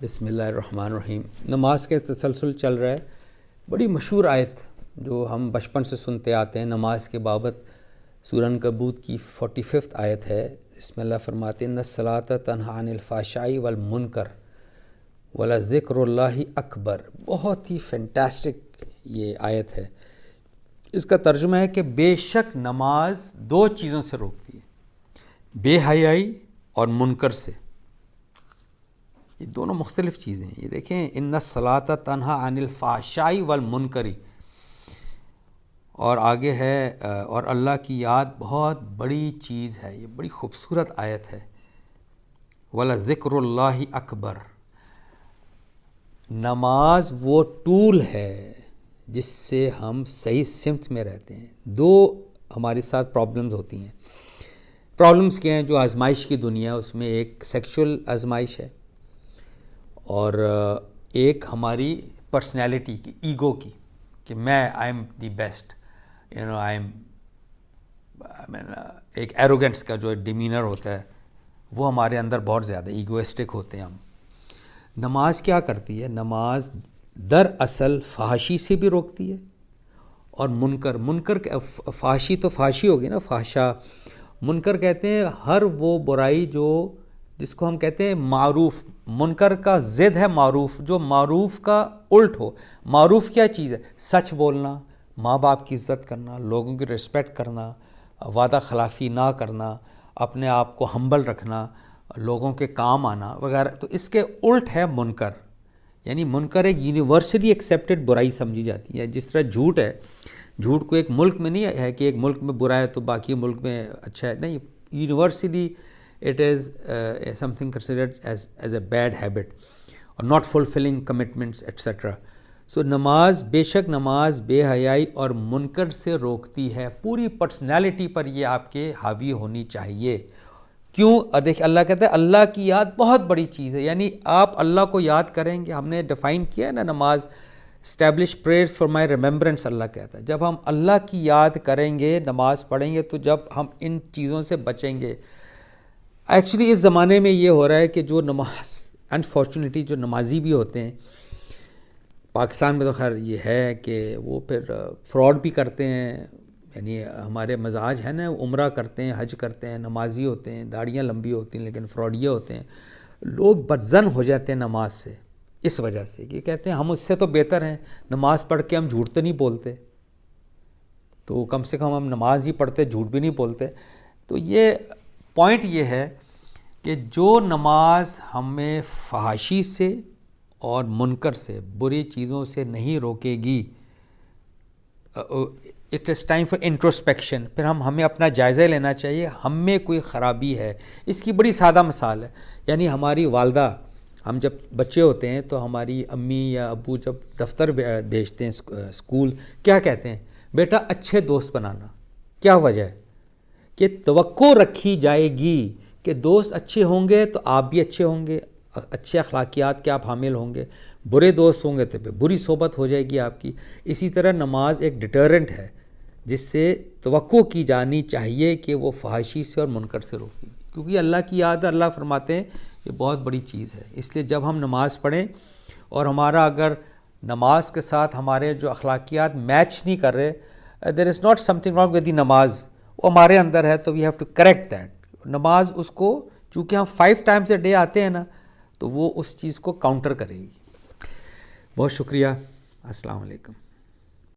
بسم اللہ الرحمن الرحیم. نماز کے تسلسل چل رہا ہے. بڑی مشہور آیت جو ہم بچپن سے سنتے آتے ہیں نماز کے بابت سورہ عنکبوت کی 45 آیت ہے. اس میں اللہ فرماتے ہیں ان الصلاۃ تنہی عن الفحشاء والمنکر ولذکر اللہ اکبر. بہت ہی فینٹاسٹک یہ آیت ہے. اس کا ترجمہ ہے کہ بے شک نماز دو چیزوں سے روکتی ہے، بے حیائی اور منکر سے. یہ دونوں مختلف چیزیں ہیں. یہ دیکھیں ان الصلاۃ تنہی عن الفحشاء والمنکر، اور آگے ہے اور اللہ کی یاد بہت بڑی چیز ہے. یہ بڑی خوبصورت آیت ہے. وَلَذِكْرُ اللَّهِ اکبر. نماز وہ ٹول ہے جس سے ہم صحیح سمت میں رہتے ہیں. دو ہمارے ساتھ پرابلمز ہوتی ہیں. پرابلمز کیا ہیں؟ جو آزمائش کی دنیا ہے اس میں ایک سیکشول آزمائش ہے اور ایک ہماری پرسنالٹی کی، ایگو کی، کہ میں I am the best, I am ایک ایروگنس کا جو ڈیمینر ہوتا ہے وہ ہمارے اندر بہت زیادہ ایگوئسٹک ہوتے ہیں ہم. نماز کیا کرتی ہے؟ نماز دراصل فحاشی سے بھی روکتی ہے اور منکر فحاشی تو فحاشی ہوگی نا، فحشا. منکر کہتے ہیں ہر وہ برائی جو جس کو ہم کہتے ہیں معروف. منکر کا ضد ہے معروف، جو معروف کا الٹ ہو. معروف کیا چیز ہے؟ سچ بولنا، ماں باپ کی عزت کرنا، لوگوں کی رسپیکٹ کرنا، وعدہ خلافی نہ کرنا، اپنے آپ کو ہمبل رکھنا، لوگوں کے کام آنا وغیرہ. تو اس کے الٹ ہے منکر. یعنی منکر ایک یونیورسلی ایکسیپٹڈ برائی سمجھی جاتی ہے. جس طرح جھوٹ ہے، جھوٹ کو ایک ملک میں نہیں ہے کہ ایک ملک میں برا ہے تو باقی ملک میں اچھا ہے. نہیں، universally it is something considered as a bad habit or not fulfilling commitments etc. So نماز، بے شک نماز بے حیائی اور منکر سے روکتی ہے. پوری پرسنالٹی پر یہ آپ کے حاوی ہونی چاہیے. کیوں؟ دیکھ اللہ کہتا ہے اللہ کی یاد بہت بڑی چیز ہے. یعنی آپ اللہ کو یاد کریں گے. ہم نے ڈیفائن کیا ہے نا نماز، establish prayers for my remembrance. اللہ کہتا ہے جب ہم اللہ کی یاد کریں گے، نماز پڑھیں گے، تو جب ہم ان چیزوں سے بچیں گے. ایکچولی اس زمانے میں یہ ہو رہا ہے کہ جو نماز انفارچونیٹلی جو نمازی بھی ہوتے ہیں پاکستان میں، تو خیر یہ ہے کہ وہ پھر فراڈ بھی کرتے ہیں. یعنی ہمارے مزاج ہے نا، عمرہ کرتے ہیں، حج کرتے ہیں، نمازی ہوتے ہیں، داڑیاں لمبی ہوتی ہیں لیکن فراڈیے ہوتے ہیں. لوگ بدظن ہو جاتے ہیں نماز سے اس وجہ سے کہ کہتے ہیں ہم اس سے تو بہتر ہیں، نماز پڑھ کے ہم جھوٹ تو نہیں بولتے، تو کم سے کم ہم نماز ہی پڑھتے، جھوٹ بھی نہیں بولتے. تو یہ پوائنٹ یہ ہے کہ جو نماز ہمیں فحاشی سے اور منکر سے، بری چیزوں سے نہیں روکے گی، it is time for introspection. پھر ہمیں اپنا جائزہ لینا چاہیے، ہم میں کوئی خرابی ہے. اس کی بڑی سادہ مثال ہے. یعنی ہماری والدہ، ہم جب بچے ہوتے ہیں تو ہماری امی یا ابو جب دفتر بھیجتے ہیں اسکول، کیا کہتے ہیں؟ بیٹا اچھے دوست بنانا. کیا وجہ ہے؟ کہ توقع رکھی جائے گی کہ دوست اچھے ہوں گے تو آپ بھی اچھے ہوں گے، اچھے اخلاقیات کے آپ حامل ہوں گے. برے دوست ہوں گے تو بری صحبت ہو جائے گی آپ کی. اسی طرح نماز ایک ڈیٹرنٹ ہے جس سے توقع کی جانی چاہیے کہ وہ فحاشی سے اور منکر سے روکے گی. کیونکہ اللہ کی یاد، اللہ فرماتے ہیں یہ بہت بڑی چیز ہے. اس لیے جب ہم نماز پڑھیں اور ہمارا اگر نماز کے ساتھ ہمارے جو اخلاقیات میچ نہیں کر رہے، there is not something wrong with the نماز، وہ ہمارے اندر ہے، تو we have to correct that. نماز اس کو، چونکہ ہم 5 ٹائمز اے ڈے آتے ہیں نا، تو وہ اس چیز کو کاؤنٹر کرے گی. بہت شکریہ. السلام علیکم.